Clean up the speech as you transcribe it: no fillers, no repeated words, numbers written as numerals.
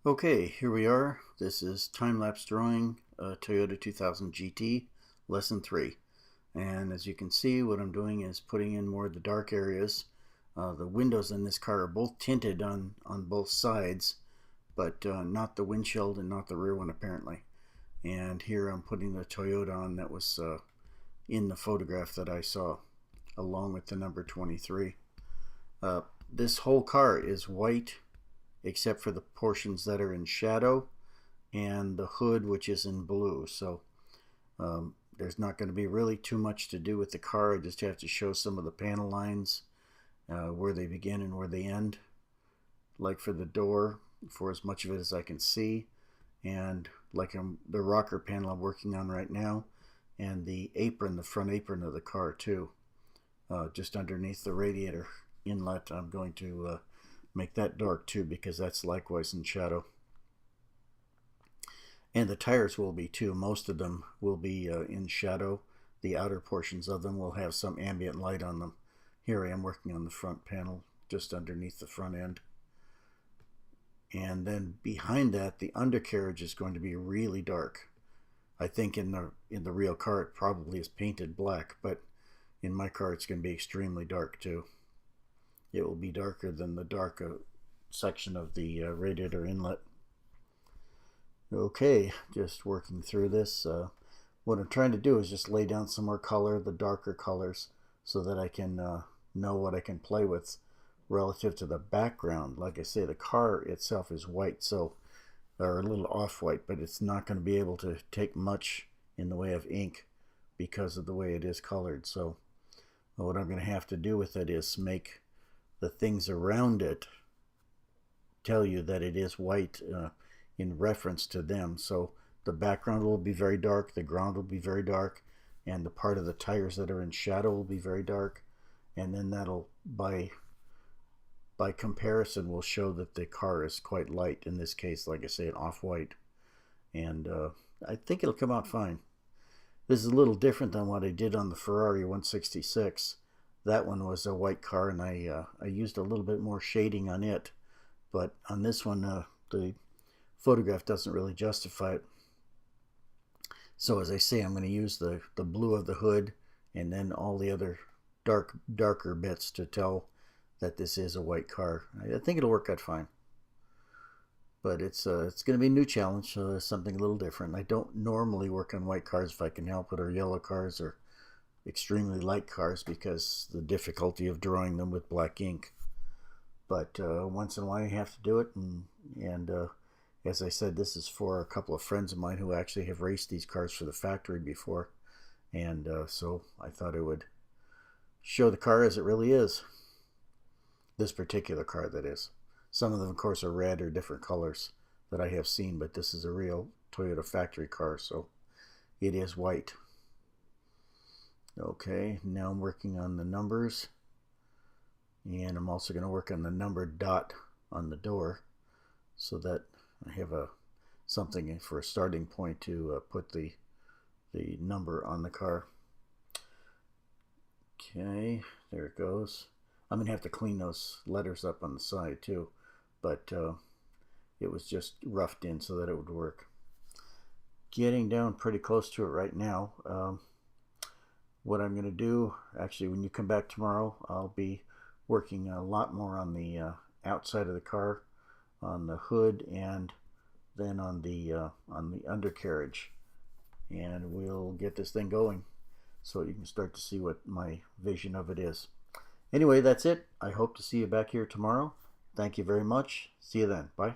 Okay, here we are. This is time-lapse drawing Toyota 2000 GT, lesson 3. And as you can see, what I'm doing is putting in more of the dark areas. The windows in this car are both tinted on both sides, but not the windshield and not the rear one apparently. And here I'm putting the Toyota on that was in the photograph that I saw, along with the number 23. This whole car is white except for the portions that are in shadow and the hood, which is in blue. So there's not going to be really too much to do with the car. I just have to show some of the panel lines, where they begin and where they end, like for the door, for as much of it as I can see, and like the rocker panel I'm working on right now, and the apron, the front apron of the car too, just underneath the radiator inlet. I'm going to make that dark too, because that's likewise in shadow. And the tires will be too. Most of them will be in shadow. The outer portions of them will have some ambient light on them. Here I am working on the front panel, just underneath the front end. And then behind that, the undercarriage is going to be really dark. I think in the real car it probably is painted black, but in my car it's going to be extremely dark too. It will be darker than the dark section of the radiator inlet. Okay, just working through this. What I'm trying to do is just lay down some more color, the darker colors, so that I can know what I can play with relative to the background. Like I say, the car itself is white, so or a little off-white, but it's not going to be able to take much in the way of ink because of the way it is colored. So what I'm going to have to do with it is make the things around it tell you that it is white in reference to them. So the background will be very dark, the ground will be very dark, and the part of the tires that are in shadow will be very dark, and then that'll by comparison will show that the car is quite light, in this case, like I say, an off-white. And I think it'll come out fine. This is a little different than what I did on the Ferrari 166. That one was a white car, and I used a little bit more shading on it. But on this one, the photograph doesn't really justify it. So as I say, I'm going to use the blue of the hood and then all the other darker bits to tell that this is a white car. I think it'll work out fine. But it's going to be a new challenge, something a little different. I don't normally work on white cars if I can help it, or yellow cars, or extremely light cars, because the difficulty of drawing them with black ink. But once in a while you have to do it, and as I said, this is for a couple of friends of mine who actually have raced these cars for the factory before, and so I thought it would show the car as it really is. This particular car, that is. Some of them, of course, are red or different colors that I have seen, but this is a real Toyota factory car, so it is white. Okay, now I'm working on the numbers, and I'm also going to work on the numbered dot on the door, so that I have something for a starting point to put the number on the car. Okay, there it goes. I'm going to have to clean those letters up on the side too, but it was just roughed in so that it would work. Getting down pretty close to it right now. What I'm going to do, actually, when you come back tomorrow, I'll be working a lot more on the outside of the car, on the hood, and then on the undercarriage, and we'll get this thing going so you can start to see what my vision of it is. Anyway, that's it. I hope to see you back here tomorrow. Thank you very much. See you then. Bye.